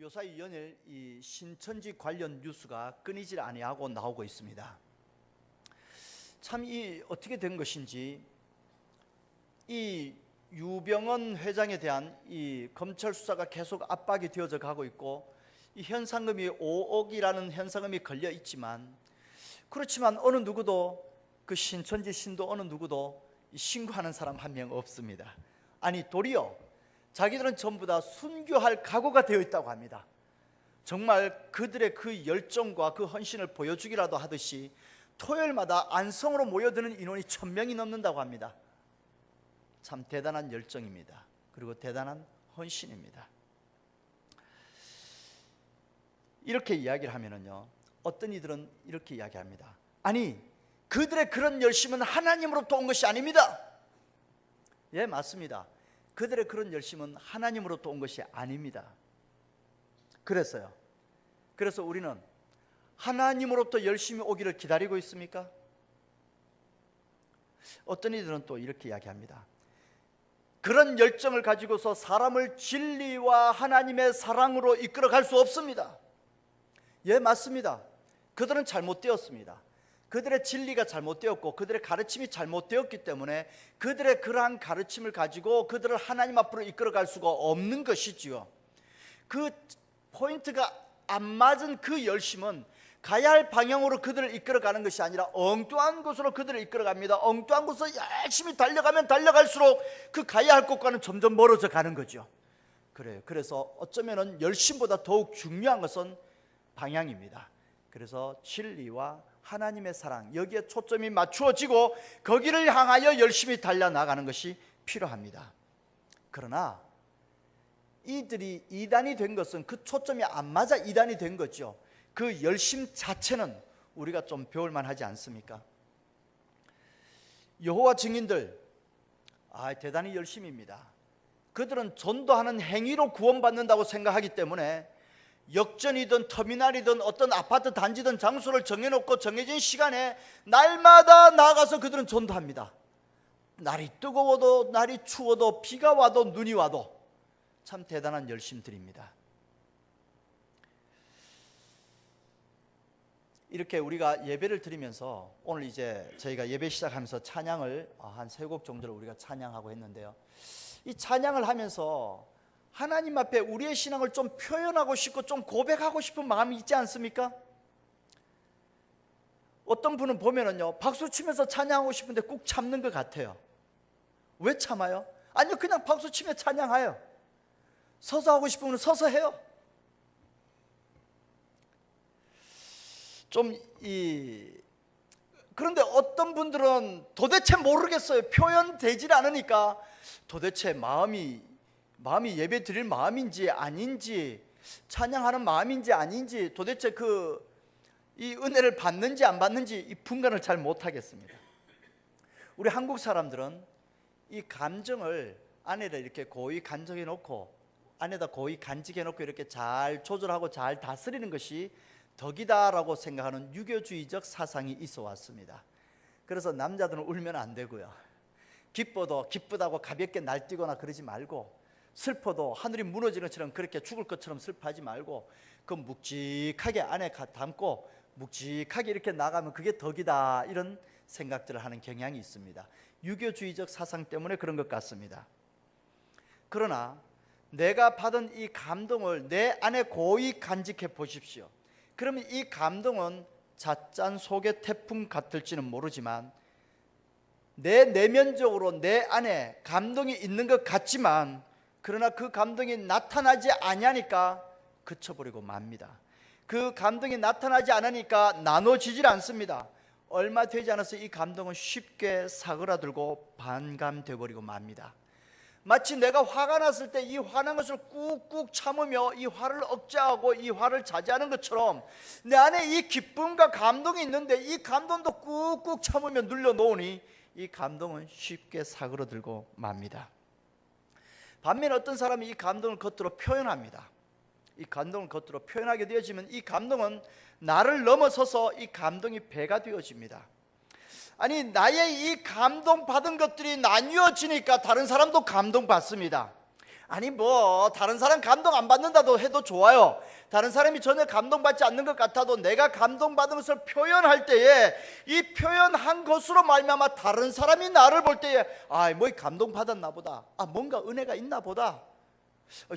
요사이 연일 이 신천지 관련 뉴스가 끊이질 아니하고 나오고 있습니다. 참 이 어떻게 된 것인지 이 유병언 회장에 대한 이 검찰 수사가 계속 압박이 되어져 가고 있고, 이 현상금이 5억이라는 현상금이 걸려 있지만, 그렇지만 어느 누구도, 그 신천지 신도 어느 누구도 신고하는 사람 한 명 없습니다. 아니 도리어 자기들은 전부 다 순교할 각오가 되어 있다고 합니다. 정말 그들의 그 열정과 그 헌신을 보여주기라도 하듯이 토요일마다 안성으로 모여드는 인원이 1000명이 넘는다고 합니다. 참 대단한 열정입니다. 그리고 대단한 헌신입니다. 이렇게 이야기를 하면은요, 어떤 이들은 이렇게 이야기합니다. 아니, 그들의 그런 열심은 하나님으로부터 온 것이 아닙니다. 예, 맞습니다. 그들의 그런 열심은 하나님으로부터 온 것이 아닙니다. 그래서 우리는 하나님으로부터 열심히 오기를 기다리고 있습니까? 어떤 이들은 또 이렇게 이야기합니다. 그런 열정을 가지고서 사람을 진리와 하나님의 사랑으로 이끌어갈 수 없습니다. 예, 맞습니다. 그들은 잘못되었습니다. 그들의 진리가 잘못되었고 그들의 가르침이 잘못되었기 때문에 그들의 그러한 가르침을 가지고 그들을 하나님 앞으로 이끌어갈 수가 없는 것이지요. 그 포인트가 안 맞은 그 열심은 가야 할 방향으로 그들을 이끌어가는 것이 아니라 엉뚱한 곳으로 그들을 이끌어갑니다. 엉뚱한 곳으로 열심히 달려가면 달려갈수록 그 가야 할 곳과는 점점 멀어져 가는 거죠. 그래요. 그래서 어쩌면은 열심보다 더욱 중요한 것은 방향입니다. 그래서 진리와 하나님의 사랑, 여기에 초점이 맞추어지고 거기를 향하여 열심히 달려나가는 것이 필요합니다. 그러나 이들이 이단이 된 것은 그 초점이 안 맞아 이단이 된 거죠. 그 열심 자체는 우리가 좀 배울만 하지 않습니까? 여호와 증인들, 대단히 열심입니다. 그들은 전도하는 행위로 구원받는다고 생각하기 때문에 역전이든 터미널이든 어떤 아파트 단지든 장소를 정해놓고 정해진 시간에 날마다 나가서 그들은 전도합니다. 날이 뜨거워도 날이 추워도 비가 와도 눈이 와도 참 대단한 열심들입니다. 이렇게 우리가 예배를 드리면서 오늘 이제 저희가 예배 시작하면서 찬양을 한 3곡 정도를 우리가 찬양하고 했는데요, 이 찬양을 하면서 하나님 앞에 우리의 신앙을 좀 표현하고 싶고 좀 고백하고 싶은 마음이 있지 않습니까? 어떤 분은 보면은요, 박수 치면서 찬양하고 싶은데 꾹 참는 것 같아요. 왜 참아요? 아니요, 그냥 박수 치며 찬양해요. 서서 하고 싶으면 서서 해요. 그런데 어떤 분들은 도대체 모르겠어요. 표현되질 않으니까 도대체 마음이 예배 드릴 마음인지 아닌지, 찬양하는 마음인지 아닌지, 도대체 이 은혜를 받는지 안 받는지 이 분간을 잘 못하겠습니다. 우리 한국 사람들은 이 감정을 안에다 이렇게 고이 간직해 놓고 이렇게 잘 조절하고 잘 다스리는 것이 덕이다라고 생각하는 유교주의적 사상이 있어 왔습니다. 그래서 남자들은 울면 안 되고요, 기뻐도 기쁘다고 가볍게 날뛰거나 그러지 말고, 슬퍼도 하늘이 무너지는 것처럼 그렇게 죽을 것처럼 슬퍼하지 말고, 그 묵직하게 안에 담고 묵직하게 이렇게 나가면 그게 덕이다, 이런 생각들을 하는 경향이 있습니다. 유교주의적 사상 때문에 그런 것 같습니다. 그러나 내가 받은 이 감동을 내 안에 고이 간직해 보십시오. 그러면 이 감동은 잣잔 속의 태풍 같을지는 모르지만 내 내면적으로 내 안에 감동이 있는 것 같지만, 그러나 그 감동이 나타나지 아니하니까 그쳐버리고 맙니다. 그 감동이 나타나지 않으니까 나눠지질 않습니다. 얼마 되지 않아서 이 감동은 쉽게 사그라들고 반감되어버리고 맙니다. 마치 내가 화가 났을 때 이 화난 것을 꾹꾹 참으며 이 화를 억제하고 이 화를 자제하는 것처럼 내 안에 이 기쁨과 감동이 있는데 이 감동도 꾹꾹 참으며 눌려놓으니 이 감동은 쉽게 사그러들고 맙니다. 반면에 어떤 사람이 이 감동을 겉으로 표현합니다. 이 감동을 겉으로 표현하게 되어지면 이 감동은 나를 넘어서서 이 감동이 배가 되어집니다. 아니, 나의 이 감동받은 것들이 나뉘어지니까 다른 사람도 감동받습니다. 아니 뭐 다른 사람 감동 안 받는다도 해도 좋아요. 다른 사람이 전혀 감동받지 않는 것 같아도 내가 감동받은 것을 표현할 때에 이 표현한 것으로 말미암아 다른 사람이 나를 볼 때에 뭐 감동받았나 보다, 뭔가 은혜가 있나 보다,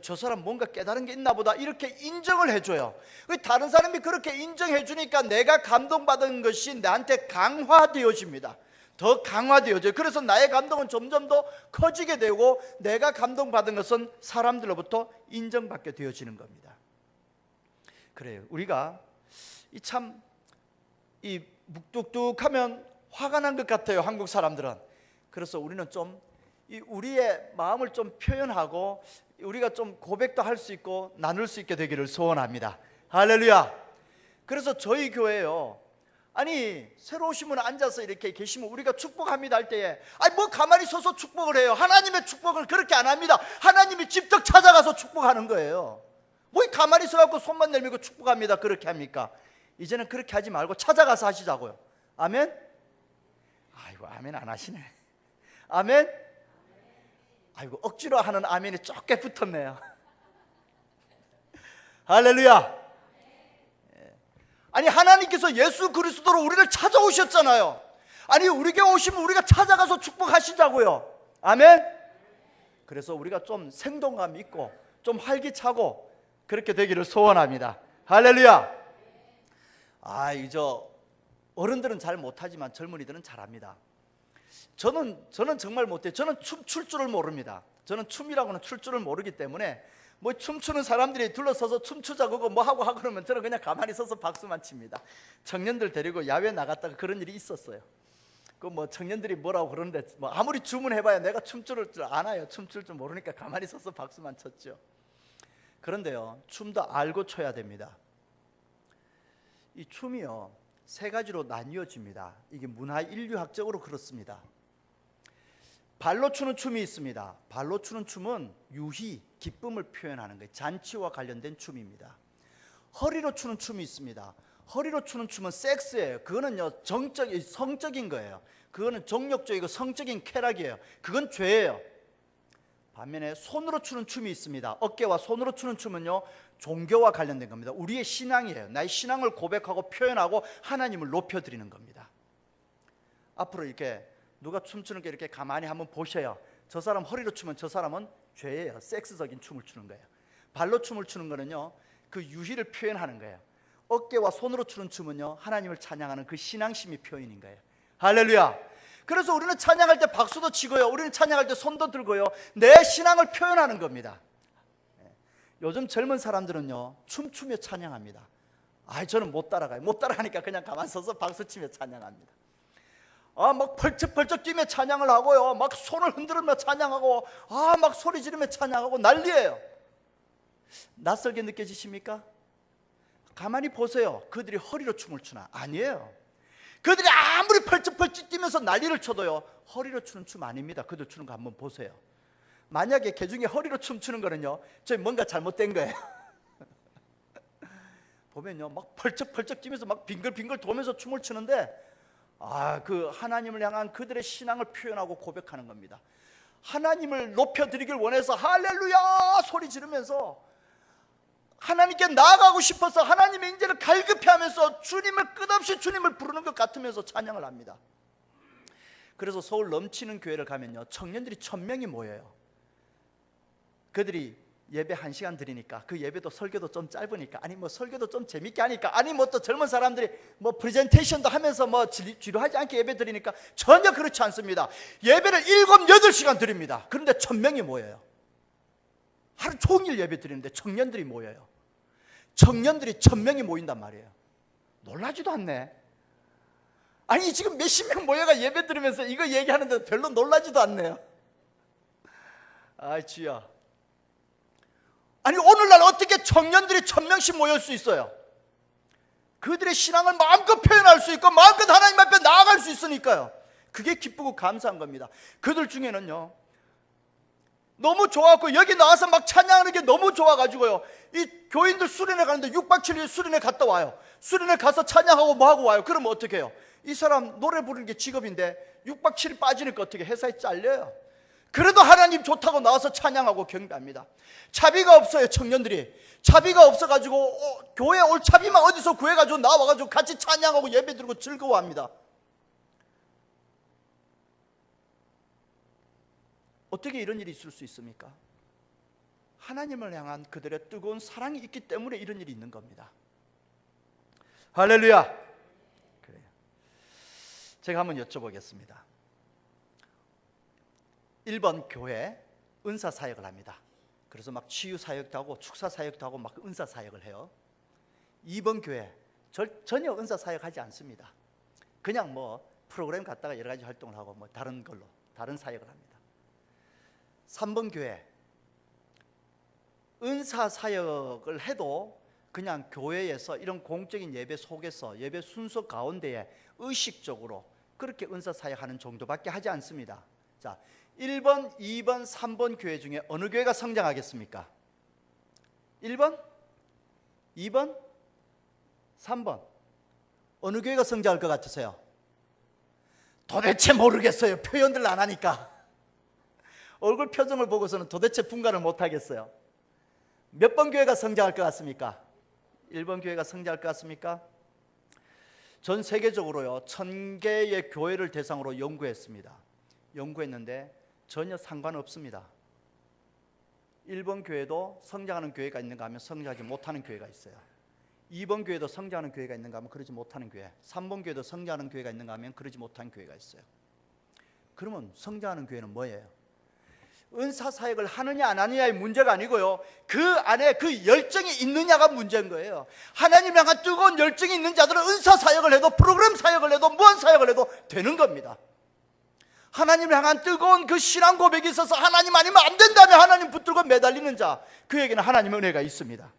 저 사람 뭔가 깨달은 게 있나 보다, 이렇게 인정을 해줘요. 다른 사람이 그렇게 인정해 주니까 내가 감동받은 것이 나한테 강화되어집니다. 더 강화되어져요. 그래서 나의 감동은 점점 더 커지게 되고 내가 감동받은 것은 사람들로부터 인정받게 되어지는 겁니다. 그래요. 우리가 참 묵뚝뚝하면 화가 난 것 같아요, 한국 사람들은. 그래서 우리는 좀 우리의 마음을 좀 표현하고 우리가 좀 고백도 할 수 있고 나눌 수 있게 되기를 소원합니다. 할렐루야. 그래서 저희 교회요, 새로 오신 분 앉아서 이렇게 계시면 우리가 축복합니다 할 때에 뭐 가만히 서서 축복을 해요. 하나님의 축복을 그렇게 안 합니다. 하나님이 직접 찾아가서 축복하는 거예요. 뭐 가만히 서갖고 손만 내밀고 축복합니다 그렇게 합니까? 이제는 그렇게 하지 말고 찾아가서 하시자고요. 아멘? 아이고 아멘 안 하시네. 아멘? 아이고 억지로 하는 아멘이 좁게 붙었네요. 할렐루야. 하나님께서 예수 그리스도로 우리를 찾아오셨잖아요. 우리에게 오시면 우리가 찾아가서 축복하시자고요. 아멘. 그래서 우리가 좀 생동감 있고 좀 활기차고 그렇게 되기를 소원합니다. 할렐루야. 이제 어른들은 잘 못하지만 젊은이들은 잘합니다. 저는 정말 못해요. 저는 춤출 줄을 모릅니다. 저는 춤이라고는 출 줄을 모르기 때문에 뭐 춤추는 사람들이 둘러서서 춤추자 그거 뭐 하고 그러면 저는 그냥 가만히 서서 박수만 칩니다. 청년들 데리고 야외 나갔다가 그런 일이 있었어요. 뭐 청년들이 뭐라고 그러는데 뭐 아무리 주문해봐야 내가 춤출 줄 아나요? 춤출 줄 모르니까 가만히 서서 박수만 쳤죠. 그런데요, 춤도 알고 춰야 됩니다. 이 춤이요 세 가지로 나뉘어집니다. 이게 문화 인류학적으로 그렇습니다. 발로 추는 춤이 있습니다. 발로 추는 춤은 유희, 기쁨을 표현하는 거예요. 잔치와 관련된 춤입니다. 허리로 추는 춤이 있습니다. 허리로 추는 춤은 섹스예요. 그거는요 성적인 거예요. 그거는 정욕적이고 성적인 쾌락이에요. 그건 죄예요. 반면에 손으로 추는 춤이 있습니다. 어깨와 손으로 추는 춤은요 종교와 관련된 겁니다. 우리의 신앙이에요. 나의 신앙을 고백하고 표현하고 하나님을 높여드리는 겁니다. 앞으로 이렇게 누가 춤추는 게 이렇게 가만히 한번 보셔요. 저 사람 허리로 추면 저 사람은 죄예요. 섹스적인 춤을 추는 거예요. 발로 춤을 추는 거는요 그 유희를 표현하는 거예요. 어깨와 손으로 추는 춤은요 하나님을 찬양하는 그 신앙심이 표현인 거예요. 할렐루야. 그래서 우리는 찬양할 때 박수도 치고요, 우리는 찬양할 때 손도 들고요, 내 신앙을 표현하는 겁니다. 요즘 젊은 사람들은요 춤추며 찬양합니다. 저는 못 따라가요. 못 따라가니까 그냥 가만 서서 박수 치며 찬양합니다. 막 펄쩍펄쩍 뛰며 찬양을 하고요, 막 손을 흔들며 찬양하고 막 소리 지르며 찬양하고 난리예요. 낯설게 느껴지십니까? 가만히 보세요. 그들이 허리로 춤을 추나? 아니에요. 그들이 아무리 펄쩍펄쩍 뛰면서 난리를 쳐도요 허리로 추는 춤 아닙니다. 그들 추는 거 한번 보세요. 만약에 개 중에 허리로 춤추는 거는요 저희 뭔가 잘못된 거예요. 보면요 막 펄쩍펄쩍 뛰면서 막 빙글빙글 도면서 춤을 추는데 그 하나님을 향한 그들의 신앙을 표현하고 고백하는 겁니다. 하나님을 높여드리길 원해서 할렐루야 소리 지르면서 하나님께 나아가고 싶어서 하나님의 인재를 갈급해 하면서 주님을 끝없이 주님을 부르는 것 같으면서 찬양을 합니다. 그래서 서울 넘치는 교회를 가면요 청년들이 1000명이 모여요. 그들이 예배 1시간 드리니까 그 예배도 설교도 좀 짧으니까 뭐 설교도 좀 재밌게 하니까 뭐 또 젊은 사람들이 뭐 프레젠테이션도 하면서 뭐 지루하지 않게 예배 드리니까 전혀 그렇지 않습니다. 예배를 7, 8시간 드립니다. 그런데 1000명이 모여요. 하루 종일 예배 드리는데 청년들이 모여요. 청년들이 1000명이 모인단 말이에요. 놀라지도 않네. 지금 몇십 명 모여가 예배 드리면서 이거 얘기하는데 별로 놀라지도 않네요. 주여. 오늘날 어떻게 청년들이 1000명씩 모일 수 있어요? 그들의 신앙을 마음껏 표현할 수 있고 마음껏 하나님 앞에 나아갈 수 있으니까요. 그게 기쁘고 감사한 겁니다. 그들 중에는요 너무 좋았고 여기 나와서 막 찬양하는 게 너무 좋아가지고요 이 교인들 수련회 가는데 6박 7일 수련회 갔다 와요. 수련회 가서 찬양하고 뭐하고 와요. 그러면 어떻게 해요? 이 사람 노래 부르는 게 직업인데 6박 7일 빠지니까 어떻게 회사에 잘려요. 그래도 하나님 좋다고 나와서 찬양하고 경배합니다. 차비가 없어요. 청년들이 차비가 없어가지고 교회 올 차비만 어디서 구해가지고 나와가지고 같이 찬양하고 예배드리고 즐거워합니다. 어떻게 이런 일이 있을 수 있습니까? 하나님을 향한 그들의 뜨거운 사랑이 있기 때문에 이런 일이 있는 겁니다. 할렐루야. 그래요. 제가 한번 여쭤보겠습니다. 1번 교회 은사 사역을 합니다. 그래서 막 치유 사역도 하고 축사 사역도 하고 막 은사 사역을 해요. 2번 교회 전혀 은사 사역하지 않습니다. 그냥 뭐 프로그램 갔다가 여러 가지 활동을 하고 뭐 다른 걸로 다른 사역을 합니다. 3번 교회 은사 사역을 해도 그냥 교회에서 이런 공적인 예배 속에서 예배 순서 가운데에 의식적으로 그렇게 은사 사역하는 정도밖에 하지 않습니다. 자, 1번, 2번, 3번 교회 중에 어느 교회가 성장하겠습니까? 1번, 2번, 3번 어느 교회가 성장할 것 같으세요? 도대체 모르겠어요. 표현들 안 하니까. 얼굴 표정을 보고서는 도대체 분간을 못 하겠어요. 몇 번 교회가 성장할 것 같습니까? 1번 교회가 성장할 것 같습니까? 전 세계적으로요 1000개의 교회를 대상으로 연구했습니다. 연구했는데 전혀 상관없습니다. 1번 교회도 성장하는 교회가 있는가 하면 성장하지 못하는 교회가 있어요. 2번 교회도 성장하는 교회가 있는가 하면 그러지 못하는 교회, 3번 교회도 성장하는 교회가 있는가 하면 그러지 못하는 교회가 있어요. 그러면 성장하는 교회는 뭐예요? 은사 사역을 하느냐 안 하느냐의 문제가 아니고요 그 안에 그 열정이 있느냐가 문제인 거예요. 하나님 향한 뜨거운 열정이 있는 자들은 은사 사역을 해도 프로그램 사역을 해도 무한 사역을 해도 되는 겁니다. 하나님을 향한 뜨거운 그 신앙 고백이 있어서 하나님 아니면 안 된다면 하나님 붙들고 매달리는 자, 그에게는 하나님의 은혜가 있습니다.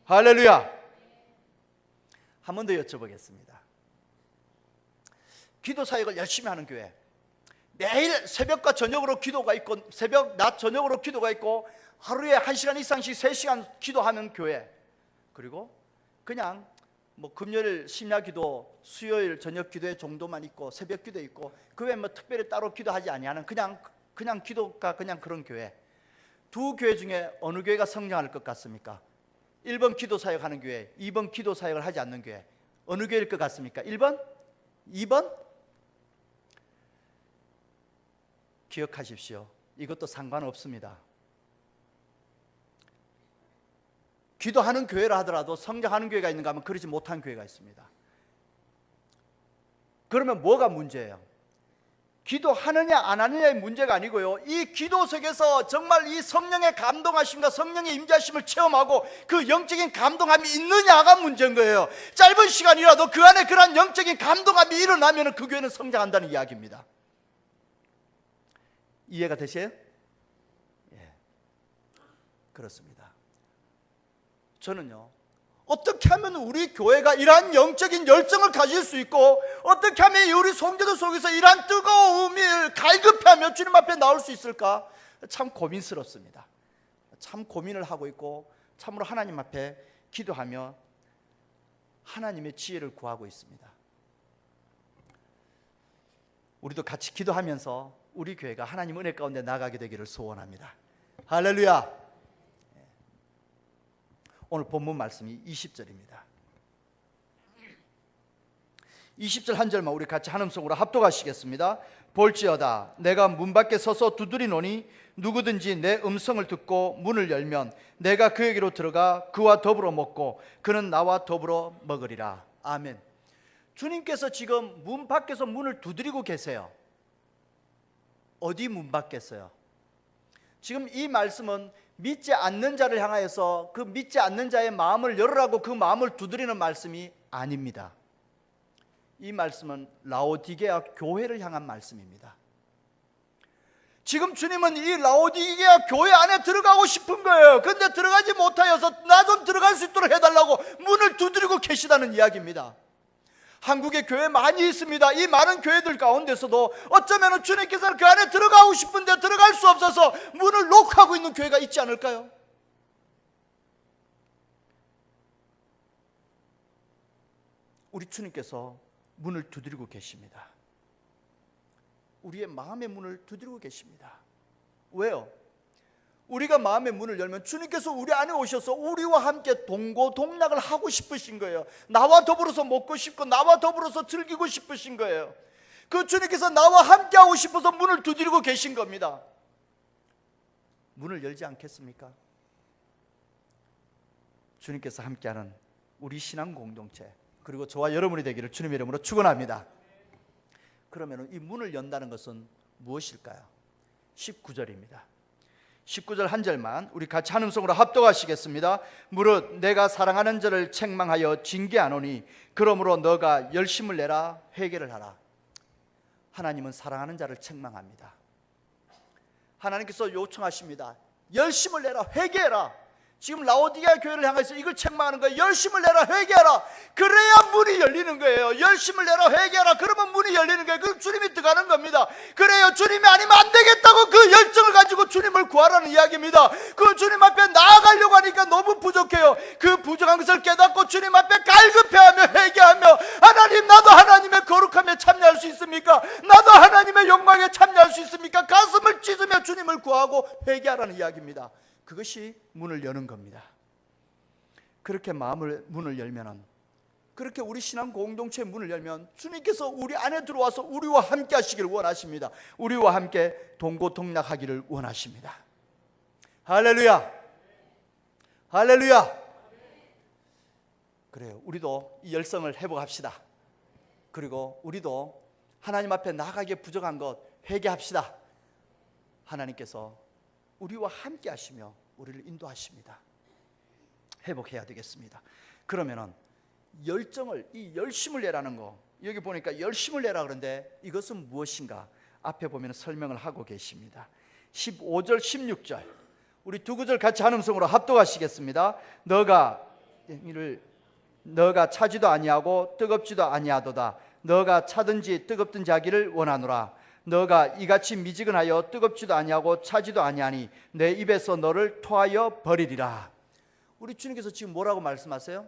할렐루야. 한 번 더 여쭤보겠습니다. 기도 사역을 열심히 하는 교회, 매일 새벽과 저녁으로 기도가 있고 새벽, 낮, 저녁으로 기도가 있고 하루에 1시간 이상씩 3시간 기도하는 교회, 그리고 그냥 뭐 금요일 심야 기도, 수요일 저녁 기도회 정도만 있고 새벽 기도 있고 그 외에 뭐 특별히 따로 기도하지 아니하는 그냥 기도가 그냥 그런 교회, 두 교회 중에 어느 교회가 성장할 것 같습니까? 1번 기도 사역하는 교회, 2번 기도 사역을 하지 않는 교회, 어느 교회일 것 같습니까? 1번? 2번? 기억하십시오. 이것도 상관없습니다. 기도하는 교회라 하더라도 성장하는 교회가 있는가 하면 그러지 못한 교회가 있습니다. 그러면 뭐가 문제예요? 기도하느냐 안 하느냐의 문제가 아니고요 이 기도 속에서 정말 이 성령의 감동하심과 성령의 임재하심을 체험하고 그 영적인 감동함이 있느냐가 문제인 거예요. 짧은 시간이라도 그 안에 그런 영적인 감동함이 일어나면 그 교회는 성장한다는 이야기입니다. 이해가 되세요? 예, 그렇습니다. 저는요 어떻게 하면 우리 교회가 이러한 영적인 열정을 가질 수 있고 어떻게 하면 우리 성도들 속에서 이러한 뜨거움이 갈급해하며 주님 앞에 나올 수 있을까? 참 고민스럽습니다. 참 고민을 하고 있고 참으로 하나님 앞에 기도하며 하나님의 지혜를 구하고 있습니다. 우리도 같이 기도하면서 우리 교회가 하나님 은혜 가운데 나가게 되기를 소원합니다. 할렐루야. 오늘 본문 말씀이 20절입니다. 20절 한 절만 우리 같이 한음성으로 합독하시겠습니다. 볼지어다 내가 문 밖에 서서 두드리노니 누구든지 내 음성을 듣고 문을 열면 내가 그에게로 들어가 그와 더불어 먹고 그는 나와 더불어 먹으리라. 아멘. 주님께서 지금 문 밖에서 문을 두드리고 계세요. 어디 문 밖에서요? 지금 이 말씀은 믿지 않는 자를 향하여서 그 믿지 않는 자의 마음을 열으라고 그 마음을 두드리는 말씀이 아닙니다. 이 말씀은 라오디게아 교회를 향한 말씀입니다. 지금 주님은 이 라오디게아 교회 안에 들어가고 싶은 거예요. 그런데 들어가지 못하여서 나 좀 들어갈 수 있도록 해달라고 문을 두드리고 계시다는 이야기입니다. 한국에 교회 많이 있습니다. 이 많은 교회들 가운데서도 어쩌면 주님께서는 그 안에 들어가고 싶은데 들어갈 수 없어서 문을 록하고 있는 교회가 있지 않을까요? 우리 주님께서 문을 두드리고 계십니다. 우리의 마음의 문을 두드리고 계십니다. 왜요? 우리가 마음의 문을 열면 주님께서 우리 안에 오셔서 우리와 함께 동고동락을 하고 싶으신 거예요. 나와 더불어서 먹고 싶고 나와 더불어서 즐기고 싶으신 거예요. 그 주님께서 나와 함께 하고 싶어서 문을 두드리고 계신 겁니다. 문을 열지 않겠습니까? 주님께서 함께하는 우리 신앙 공동체, 그리고 저와 여러분이 되기를 주님의 이름으로 축원합니다. 그러면 이 문을 연다는 것은 무엇일까요? 19절입니다. 19절 한 절만 우리 같이 한음성으로 합독하시겠습니다. 무릇 내가 사랑하는 자를 책망하여 징계하노니 그러므로 너가 열심을 내라 회개를 하라. 하나님은 사랑하는 자를 책망합니다. 하나님께서 요청하십니다. 열심을 내라, 회개해라. 지금 라오디게아 교회를 향해서 이걸 책망하는 거예요. 열심을 내라, 회개하라. 그래야 문이 열리는 거예요. 열심을 내라, 회개하라. 그러면 문이 열리는 거예요. 그럼 주님이 들어가는 겁니다. 그래요. 주님이 아니면 안 되겠다고 그 열정을 가지고 주님을 구하라는 이야기입니다. 그 주님 앞에 나아가려고 하니까 너무 부족해요. 그 부족한 것을 깨닫고 주님 앞에 갈급해하며 회개하며, 하나님, 나도 하나님의 거룩함에 참여할 수 있습니까? 나도 하나님의 영광에 참여할 수 있습니까? 가슴을 찢으며 주님을 구하고 회개하라는 이야기입니다. 그것이 문을 여는 겁니다. 그렇게 문을 열면은, 그렇게 우리 신앙 공동체의 문을 열면 주님께서 우리 안에 들어와서 우리와 함께 하시기를 원하십니다. 우리와 함께 동고동락하기를 원하십니다. 할렐루야, 할렐루야. 그래요. 우리도 이 열성을 회복합시다. 그리고 우리도 하나님 앞에 나가기에 부족한 것 회개합시다. 하나님께서 우리와 함께 하시며 우리를 인도하십니다. 회복해야 되겠습니다. 그러면은 열정을, 이 열심을 내라는 거, 여기 보니까 열심을 내라 그런데 이것은 무엇인가? 앞에 보면 설명을 하고 계십니다. 15절 16절 우리 두 구절 같이 한 음성으로 합독하시겠습니다. 너가 차지도 아니하고 뜨겁지도 아니하도다. 너가 차든지 뜨겁든지 하기를 원하노라. 너가 이같이 미지근하여 뜨겁지도 아니하고 차지도 아니하니 내 입에서 너를 토하여 버리리라. 우리 주님께서 지금 뭐라고 말씀하세요?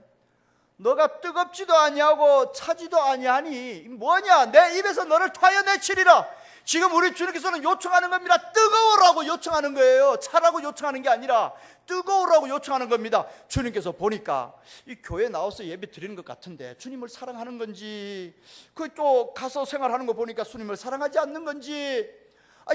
너가 뜨겁지도 아니하고 차지도 아니하니 뭐냐? 내 입에서 너를 토하여 내치리라. 지금 우리 주님께서는 요청하는 겁니다. 뜨거우라고 요청하는 거예요. 차라고 요청하는 게 아니라 뜨거우라고 요청하는 겁니다. 주님께서 보니까 이 교회에 나와서 예배 드리는 것 같은데 주님을 사랑하는 건지, 그 또 가서 생활하는 거 보니까 주님을 사랑하지 않는 건지,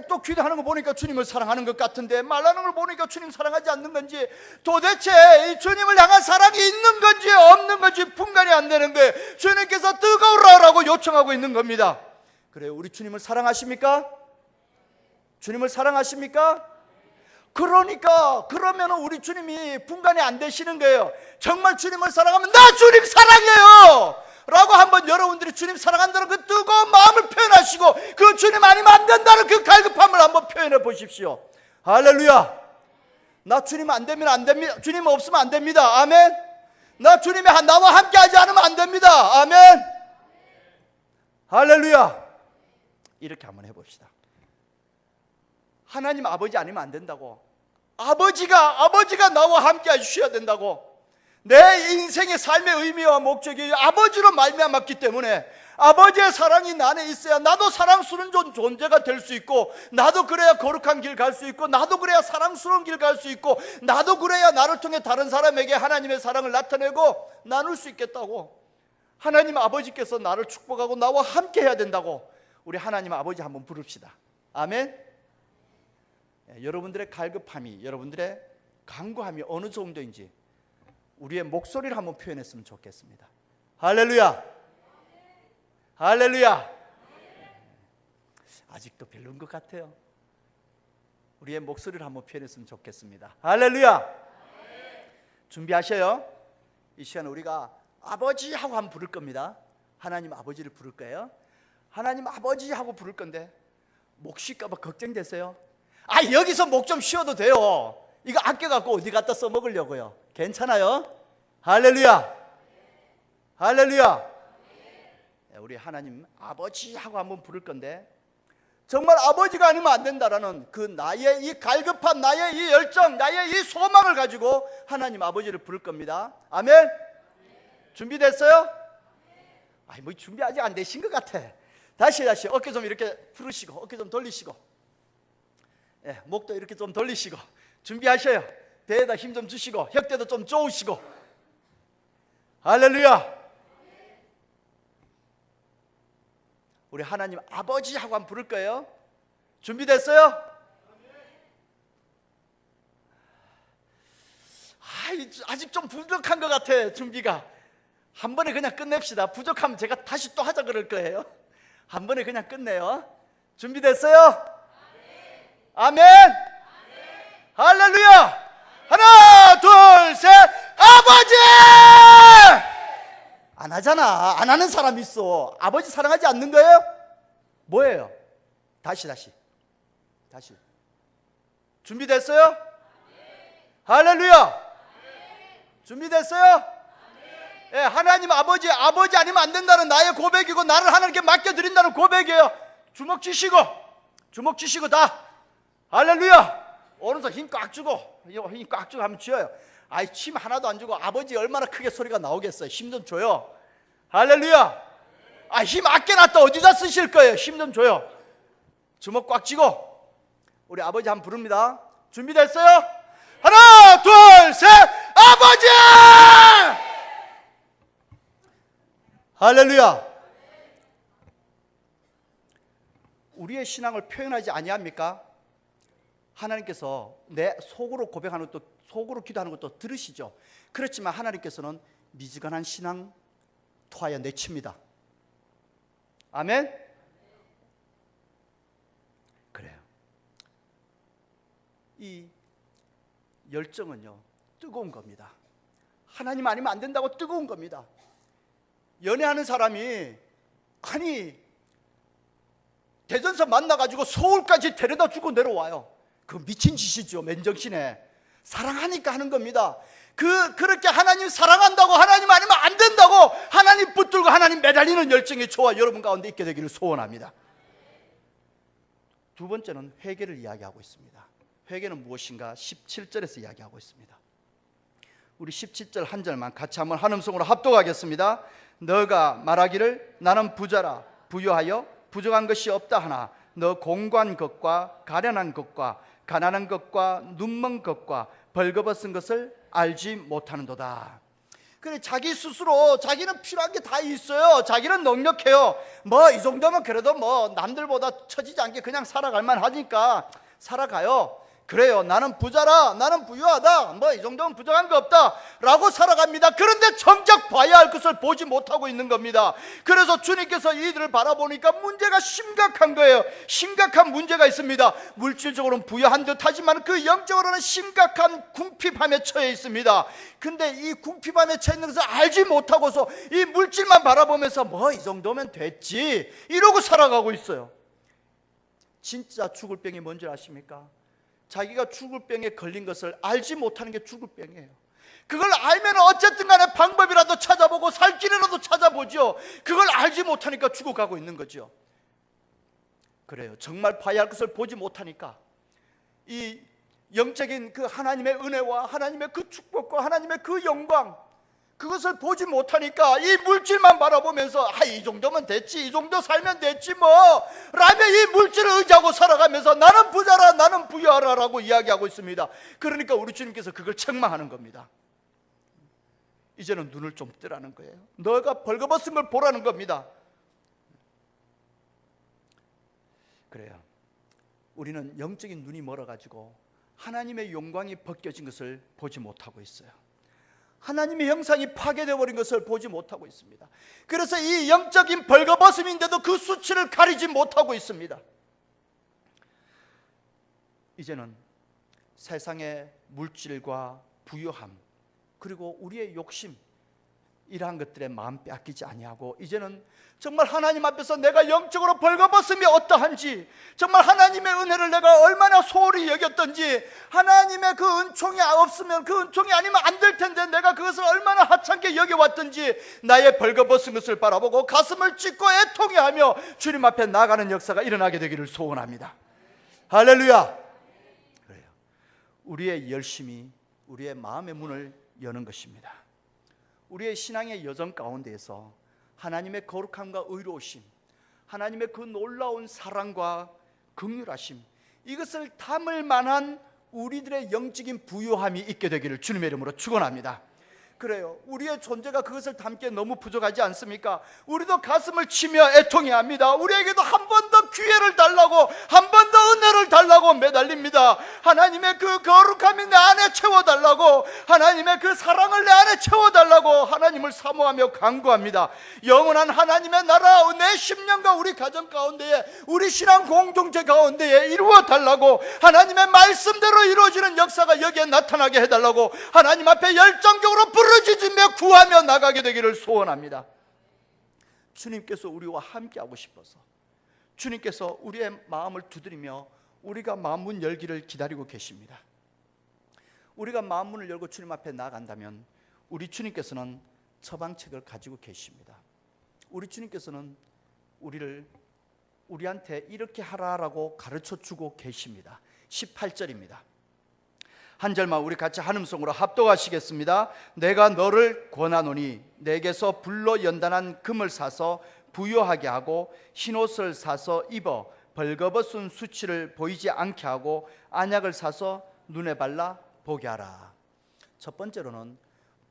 또 기도하는 거 보니까 주님을 사랑하는 것 같은데 말하는 걸 보니까 주님 사랑하지 않는 건지, 도대체 이 주님을 향한 사랑이 있는 건지 없는 건지 분간이 안 되는 거예요. 주님께서 뜨거우라고 요청하고 있는 겁니다. 그래요. 우리 주님을 사랑하십니까? 주님을 사랑하십니까? 그러니까 그러면 우리 주님이 분간이 안 되시는 거예요. 정말 주님을 사랑하면 나 주님 사랑해요 라고 한번 여러분들이 주님 사랑한다는 그 뜨거운 마음을 표현하시고, 그 주님 아니면 안 된다는 그 갈급함을 한번 표현해 보십시오. 할렐루야. 나 주님 안 되면 안 됩니다. 주님 없으면 안 됩니다. 아멘. 나 주님이 나와 함께 하지 않으면 안 됩니다. 아멘. 할렐루야. 이렇게 한번 해봅시다. 하나님 아버지 아니면 안 된다고. 아버지가 나와 함께 해주셔야 된다고. 내 인생의 삶의 의미와 목적이 아버지로 말미암았기 때문에 아버지의 사랑이 내 안에 있어야 나도 사랑스러운 존재가 될 수 있고, 나도 그래야 거룩한 길 갈 수 있고, 나도 그래야 사랑스러운 길 갈 수 있고, 나도 그래야 나를 통해 다른 사람에게 하나님의 사랑을 나타내고 나눌 수 있겠다고. 하나님 아버지께서 나를 축복하고 나와 함께 해야 된다고. 우리 하나님 아버지 한번 부릅시다. 아멘. 여러분들의 갈급함이, 여러분들의 간구함이 어느 정도인지 우리의 목소리를 한번 표현했으면 좋겠습니다. 할렐루야. 할렐루야. 아직도 별로인 것 같아요. 우리의 목소리를 한번 표현했으면 좋겠습니다. 할렐루야. 준비하셔요. 이 시간 우리가 아버지 하고 한번 부를 겁니다. 하나님 아버지를 부를 거예요. 하나님 아버지 하고 부를 건데 목 쉴까봐 걱정되세요? 여기서 목 좀 쉬어도 돼요. 이거 아껴갖고 어디 갖다 써먹으려고요. 괜찮아요? 할렐루야. 할렐루야. 우리 하나님 아버지 하고 한번 부를 건데, 정말 아버지가 아니면 안 된다라는 그 나의 이 갈급함, 나의 이 열정, 나의 이 소망을 가지고 하나님 아버지를 부를 겁니다. 아멘. 준비됐어요? 뭐 준비 아직 안 되신 것 같아. 다시 어깨 좀 이렇게 풀으시고 어깨 좀 돌리시고, 예, 목도 이렇게 좀 돌리시고 준비하셔요. 배에다 힘 좀 주시고 혁대도 좀 쪼으시고. 할렐루야. 우리 하나님 아버지 하고 한번 부를 거예요. 준비됐어요? 아직 좀 부족한 것 같아. 준비가 한 번에 그냥 끝냅시다. 부족하면 제가 다시 또 하자 그럴 거예요. 한 번에 그냥 끝내요. 준비됐어요? 아멘. 할렐루야. 하나 둘 셋. 아버지. 안 하잖아. 안 하는 사람 있어. 아버지 사랑하지 않는 거예요? 뭐예요? 다시 준비됐어요? 할렐루야. 준비됐어요? 예, 하나님 아버지 아니면 안 된다는 나의 고백이고 나를 하나님께 맡겨드린다는 고백이에요. 주먹 쥐시고 다. 할렐루야. 오른손 힘 꽉 주고 하면 쥐어요. 아이, 힘 하나도 안 주고 아버지 얼마나 크게 소리가 나오겠어요. 힘 좀 줘요. 할렐루야. 아, 힘 아껴놨다 어디다 쓰실 거예요. 힘 좀 줘요. 주먹 꽉 쥐고 우리 아버지 한번 부릅니다. 준비됐어요? 하나 둘 셋. 아버지. 할렐루야. 우리의 신앙을 표현하지 아니합니까? 하나님께서 내 속으로 고백하는 것도, 속으로 기도하는 것도 들으시죠. 그렇지만 하나님께서는 미지근한 신앙 토하여 내칩니다. 아멘. 그래요. 이 열정은요 뜨거운 겁니다. 하나님 아니면 안 된다고 뜨거운 겁니다. 연애하는 사람이 대전서 만나가지고 서울까지 데려다 주고 내려와요. 그 미친 짓이죠. 맨정신에. 사랑하니까 하는 겁니다. 그렇게 하나님 사랑한다고, 하나님 아니면 안 된다고 하나님 붙들고 하나님 매달리는 열정이 저와 여러분 가운데 있게 되기를 소원합니다. 두 번째는 회개를 이야기하고 있습니다. 회개는 무엇인가? 17절에서 이야기하고 있습니다. 우리 17절 한 절만 같이 한번 한 음성으로 합독하겠습니다. 너가 말하기를 나는 부자라 부유하여 부족한 것이 없다 하나 너 공고한 것과 가련한 것과 가난한 것과 눈먼 것과 벌거벗은 것을 알지 못하는도다. 그래, 자기 스스로 자기는 필요한 게 다 있어요. 자기는 넉넉해요. 뭐 이 정도면 그래도 뭐 남들보다 처지지 않게 그냥 살아갈 만하니까 살아가요. 그래요. 나는 부자라, 나는 부유하다, 뭐 이 정도면 부족한 거 없다 라고 살아갑니다. 그런데 정작 봐야 할 것을 보지 못하고 있는 겁니다. 그래서 주님께서 이들을 바라보니까 문제가 심각한 거예요. 심각한 문제가 있습니다. 물질적으로는 부유한 듯 하지만 그 영적으로는 심각한 궁핍함에 처해 있습니다. 근데 이 궁핍함에 처해 있는 것을 알지 못하고서 이 물질만 바라보면서 뭐 이 정도면 됐지 이러고 살아가고 있어요. 진짜 죽을 병이 뭔지 아십니까? 자기가 죽을 병에 걸린 것을 알지 못하는 게 죽을 병이에요. 그걸 알면 어쨌든 간에 방법이라도 찾아보고 살 길이라도 찾아보죠. 그걸 알지 못하니까 죽어가고 있는 거죠. 그래요. 정말 봐야 할 것을 보지 못하니까 이 영적인 그 하나님의 은혜와 하나님의 그 축복과 하나님의 그 영광, 그것을 보지 못하니까 이 물질만 바라보면서 이 정도면 됐지, 이 정도 살면 됐지 뭐 라며 이 물질을 의지하고 살아가면서 나는 부자라, 나는 부유하라 라고 이야기하고 있습니다. 그러니까 우리 주님께서 그걸 책망하는 겁니다. 이제는 눈을 좀 뜨라는 거예요. 너가 벌거벗은 걸 보라는 겁니다. 그래요. 우리는 영적인 눈이 멀어가지고 하나님의 영광이 벗겨진 것을 보지 못하고 있어요. 하나님의 형상이 파괴되어 버린 것을 보지 못하고 있습니다. 그래서 이 영적인 벌거벗음인데도 그 수치를 가리지 못하고 있습니다. 이제는 세상의 물질과 부유함 그리고 우리의 욕심 이러한 것들에 마음 빼앗기지 아니하고 이제는 정말 하나님 앞에서 내가 영적으로 벌거벗음이 어떠한지, 정말 하나님의 은혜를 내가 얼마나 소홀히 여겼던지, 하나님의 그 은총이 없으면 그 은총이 아니면 안 될 텐데 내가 그것을 얼마나 하찮게 여겨왔던지 나의 벌거벗은 것을 바라보고 가슴을 찢고 애통해하며 주님 앞에 나가는 역사가 일어나게 되기를 소원합니다. 할렐루야. 그래요. 우리의 열심이 우리의 마음의 문을 여는 것입니다. 우리의 신앙의 여정 가운데에서 하나님의 거룩함과 의로우심, 하나님의 그 놀라운 사랑과 긍휼하심, 이것을 담을 만한 우리들의 영적인 부유함이 있게 되기를 주님의 이름으로 축원합니다. 그래요. 우리의 존재가 그것을 담기에 너무 부족하지 않습니까? 우리도 가슴을 치며 애통해야 합니다. 우리에게도 한 번 더 기회를 달라고, 한 번 더 은혜를 달라고 매달립니다. 하나님의 그 거룩함이 내 안에 채워달라고, 하나님의 그 사랑을 내 안에 채워달라고 하나님을 사모하며 간구합니다. 영원한 하나님의 나라 내 심령과 우리 가정 가운데에, 우리 신앙 공동체 가운데에 이루어 달라고, 하나님의 말씀대로 이루어지는 역사가 여기에 나타나게 해달라고 하나님 앞에 열정적으로 부르짖으며 구하며 나가게 되기를 소원합니다. 주님께서 우리와 함께하고 싶어서, 주님께서 우리의 마음을 두드리며 우리가 마음문 열기를 기다리고 계십니다. 우리가 마음문을 열고 주님 앞에 나아간다면 우리 주님께서는 처방책을 가지고 계십니다. 우리 주님께서는 우리한테 이렇게 하라라고 가르쳐 주고 계십니다. 18절입니다. 한 절만 우리 같이 한음성으로 합독하시겠습니다. 내가 너를 권하노니 내게서 불로 연단한 금을 사서 부요하게 하고 흰옷을 사서 입어 벌거벗은 수치를 보이지 않게 하고 안약을 사서 눈에 발라 보게 하라. 첫 번째로는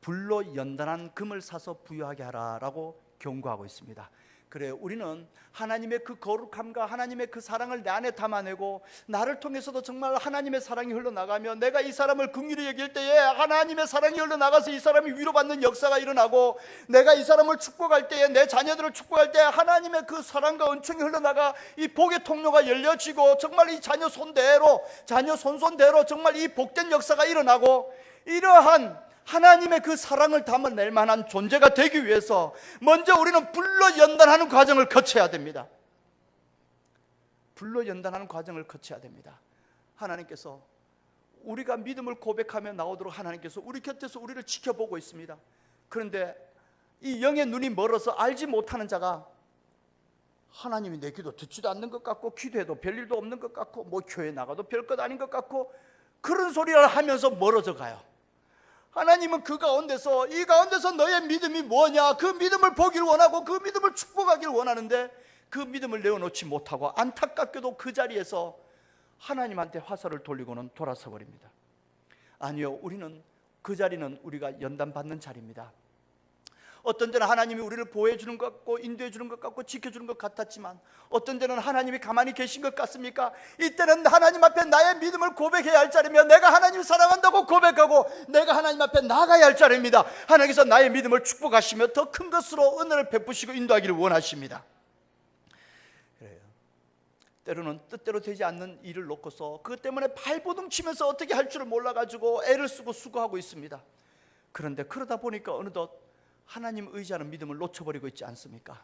불로 연단한 금을 사서 부요하게 하라라고 경고하고 있습니다. 그래요. 우리는 하나님의 그 거룩함과 하나님의 그 사랑을 내 안에 담아내고, 나를 통해서도 정말 하나님의 사랑이 흘러나가며, 내가 이 사람을 긍휼히 여길 때에 하나님의 사랑이 흘러나가서 이 사람이 위로받는 역사가 일어나고, 내가 이 사람을 축복할 때에, 내 자녀들을 축복할 때에 하나님의 그 사랑과 은총이 흘러나가 이 복의 통로가 열려지고, 정말 이 자녀 손대로, 자녀 손손대로 정말 이 복된 역사가 일어나고, 이러한 하나님의 그 사랑을 담아낼 만한 존재가 되기 위해서 먼저 우리는 불로 연단하는 과정을 거쳐야 됩니다. 불로 연단하는 과정을 거쳐야 됩니다. 하나님께서 우리가 믿음을 고백하며 나오도록 하나님께서 우리 곁에서 우리를 지켜보고 있습니다. 그런데 이 영의 눈이 멀어서 알지 못하는 자가 하나님이 내 기도 듣지도 않는 것 같고, 기도해도 별일도 없는 것 같고, 뭐 교회 나가도 별것 아닌 것 같고, 그런 소리를 하면서 멀어져 가요. 하나님은 그 가운데서, 이 가운데서 너의 믿음이 뭐냐, 그 믿음을 보기를 원하고 그 믿음을 축복하기를 원하는데, 그 믿음을 내어놓지 못하고 안타깝게도 그 자리에서 하나님한테 화살을 돌리고는 돌아서 버립니다. 아니요, 우리는 그 자리는 우리가 연단받는 자리입니다. 어떤 때는 하나님이 우리를 보호해 주는 것 같고, 인도해 주는 것 같고, 지켜주는 것 같았지만, 어떤 때는 하나님이 가만히 계신 것 같습니까? 이때는 하나님 앞에 나의 믿음을 고백해야 할 자리며, 내가 하나님을 사랑한다고 고백하고 내가 하나님 앞에 나가야 할 자리입니다. 하나님께서 나의 믿음을 축복하시며 더 큰 것으로 은혜를 베푸시고 인도하기를 원하십니다. 그래요. 때로는 뜻대로 되지 않는 일을 놓고서 그것 때문에 발버둥 치면서 어떻게 할 줄을 몰라가지고 애를 쓰고 수고하고 있습니다. 그런데 그러다 보니까 어느덧 하나님 의지하는 믿음을 놓쳐버리고 있지 않습니까?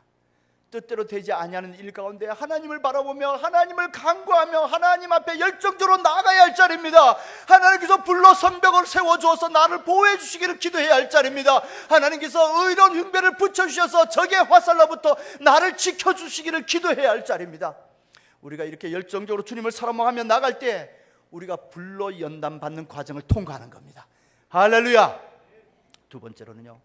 뜻대로 되지 아니하는 일 가운데 하나님을 바라보며 하나님을 간구하며 하나님 앞에 열정적으로 나아가야 할 자리입니다. 하나님께서 불로 선벽을 세워주어서 나를 보호해 주시기를 기도해야 할 자리입니다. 하나님께서 의로운 흉배를 붙여주셔서 적의 화살로부터 나를 지켜주시기를 기도해야 할 자리입니다. 우리가 이렇게 열정적으로 주님을 사랑하며 나갈 때 우리가 불로 연단받는 과정을 통과하는 겁니다. 할렐루야. 두 번째로는요,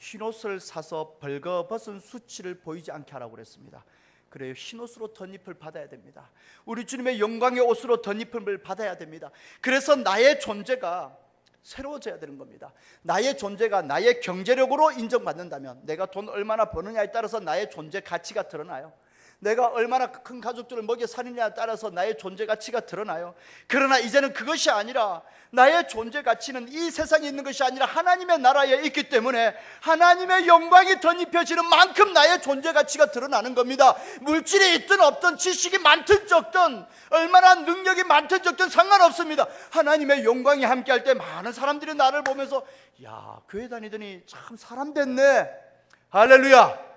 흰옷을 사서 벌거벗은 수치를 보이지 않게 하라고 그랬습니다. 그래요. 흰옷으로 덧입을 받아야 됩니다. 우리 주님의 영광의 옷으로 덧입음을 받아야 됩니다. 그래서 나의 존재가 새로워져야 되는 겁니다. 나의 존재가 나의 경제력으로 인정받는다면, 내가 돈 얼마나 버느냐에 따라서 나의 존재 가치가 드러나요. 내가 얼마나 큰 가족들을 먹여 살리냐에 따라서 나의 존재 가치가 드러나요. 그러나 이제는 그것이 아니라, 나의 존재 가치는 이 세상에 있는 것이 아니라 하나님의 나라에 있기 때문에 하나님의 영광이 덧입혀지는 만큼 나의 존재 가치가 드러나는 겁니다. 물질이 있든 없든, 지식이 많든 적든, 얼마나 능력이 많든 적든 상관없습니다. 하나님의 영광이 함께할 때 많은 사람들이 나를 보면서, 야, 교회 다니더니 참 사람 됐네. 할렐루야.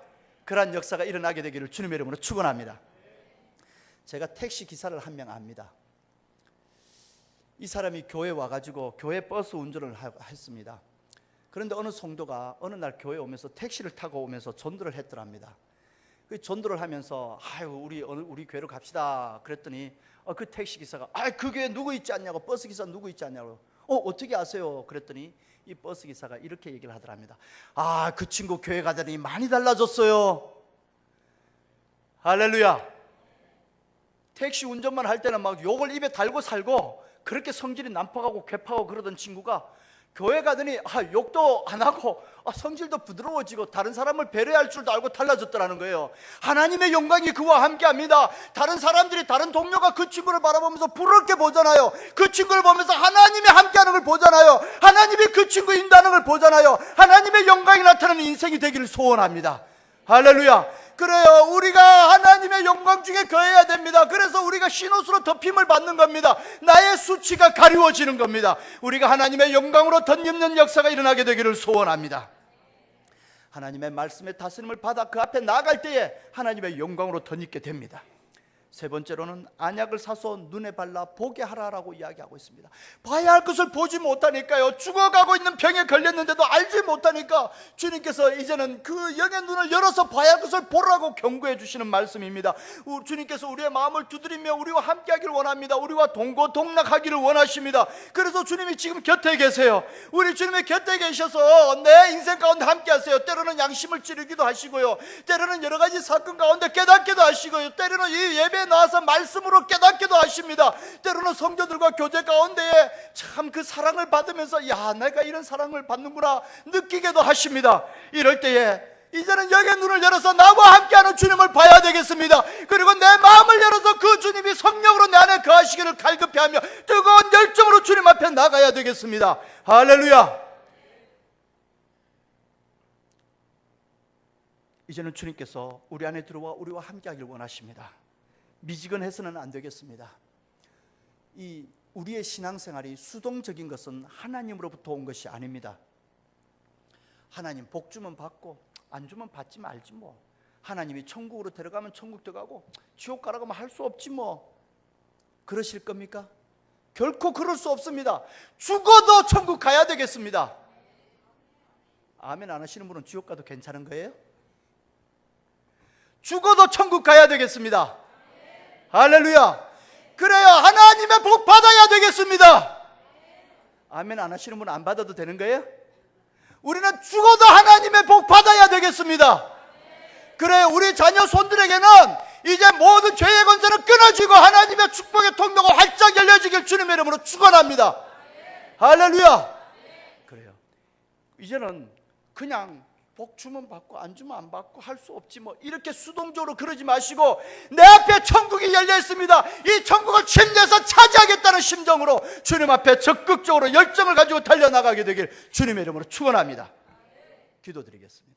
그러한 역사가 일어나게 되기를 주님의 이름으로 축원합니다. 제가 택시 기사를 한 명 압니다. 이 사람이 교회에 와가지고 교회 버스 운전을 했습니다. 그런데 어느 성도가 어느 날 교회에 오면서 택시를 타고 오면서 전도를 했더랍니다. 그 전도를 하면서 우리 교회로 갑시다 그랬더니 그 택시 기사가 그 교회 누구 있지 않냐고, 버스 기사 누구 있지 않냐고, 어떻게 아세요? 그랬더니 이 버스 기사가 이렇게 얘기를 하더랍니다. 그 친구 교회 가더니 많이 달라졌어요. 할렐루야. 택시 운전만 할 때는 막 욕을 입에 달고 살고 그렇게 성질이 난폭하고 괴팍하고 그러던 친구가 교회 가더니 욕도 안 하고 성질도 부드러워지고 다른 사람을 배려할 줄도 알고 달라졌더라는 거예요. 하나님의 영광이 그와 함께합니다. 다른 사람들이, 다른 동료가 그 친구를 바라보면서 부럽게 보잖아요. 그 친구를 보면서 하나님이 함께하는 걸 보잖아요. 하나님이 그 친구 인도하는 걸 보잖아요. 하나님의 영광이 나타나는 인생이 되기를 소원합니다. 할렐루야. 그래요, 우리가 하나님의 영광 중에 거해야 됩니다. 그래서 우리가 흰옷으로 덮임을 받는 겁니다. 나의 수치가 가리워지는 겁니다. 우리가 하나님의 영광으로 덧입는 역사가 일어나게 되기를 소원합니다. 하나님의 말씀의 다스림을 받아 그 앞에 나아갈 때에 하나님의 영광으로 덧입게 됩니다. 세 번째로는 안약을 사서 눈에 발라 보게 하라라고 이야기하고 있습니다. 봐야 할 것을 보지 못하니까요. 죽어가고 있는 병에 걸렸는데도 알지 못하니까 주님께서 이제는 그 영의 눈을 열어서 봐야 할 것을 보라고 경고해 주시는 말씀입니다. 주님께서 우리의 마음을 두드리며 우리와 함께하기를 원합니다. 우리와 동고동락하기를 원하십니다. 그래서 주님이 지금 곁에 계세요. 우리 주님이 곁에 계셔서 내 인생 가운데 함께하세요. 때로는 양심을 찌르기도 하시고요, 때로는 여러 가지 사건 가운데 깨닫기도 하시고요, 때로는 이 예배 나와서 말씀으로 깨닫기도 하십니다. 때로는 성도들과 교제 가운데에 참 그 사랑을 받으면서 야, 내가 이런 사랑을 받는구나 느끼게도 하십니다. 이럴 때에 이제는 영의 눈을 열어서 나와 함께하는 주님을 봐야 되겠습니다. 그리고 내 마음을 열어서 그 주님이 성령으로 내 안에 거하시기를 갈급해하며 뜨거운 열정으로 주님 앞에 나가야 되겠습니다. 할렐루야. 이제는 주님께서 우리 안에 들어와 우리와 함께하기를 원하십니다. 미지근해서는 안 되겠습니다. 이 우리의 신앙생활이 수동적인 것은 하나님으로부터 온 것이 아닙니다. 하나님 복 주면 받고 안 주면 받지 말지 뭐. 하나님이 천국으로 데려가면 천국 들어가고 지옥 가라고 하면 할 수 없지 뭐. 그러실 겁니까? 결코 그럴 수 없습니다. 죽어도 천국 가야 되겠습니다. 아멘 안 하시는 분은 지옥 가도 괜찮은 거예요? 죽어도 천국 가야 되겠습니다. 할렐루야. 그래요, 하나님의 복 받아야 되겠습니다. 아멘 안 하시는 분은 안 받아도 되는 거예요? 우리는 죽어도 하나님의 복 받아야 되겠습니다. 그래요, 우리 자녀 손들에게는 이제 모든 죄의 권세는 끊어지고 하나님의 축복의 통로가 활짝 열려지길 주님의 이름으로 축원합니다. 할렐루야. 그래요, 이제는 그냥 복 주면 받고 안 주면 안 받고 할 수 없지 뭐 이렇게 수동적으로 그러지 마시고 내 앞에 천국이 열려 있습니다. 이 천국을 침례해서 차지하겠다는 심정으로 주님 앞에 적극적으로 열정을 가지고 달려나가게 되길 주님의 이름으로 축원합니다. 기도드리겠습니다.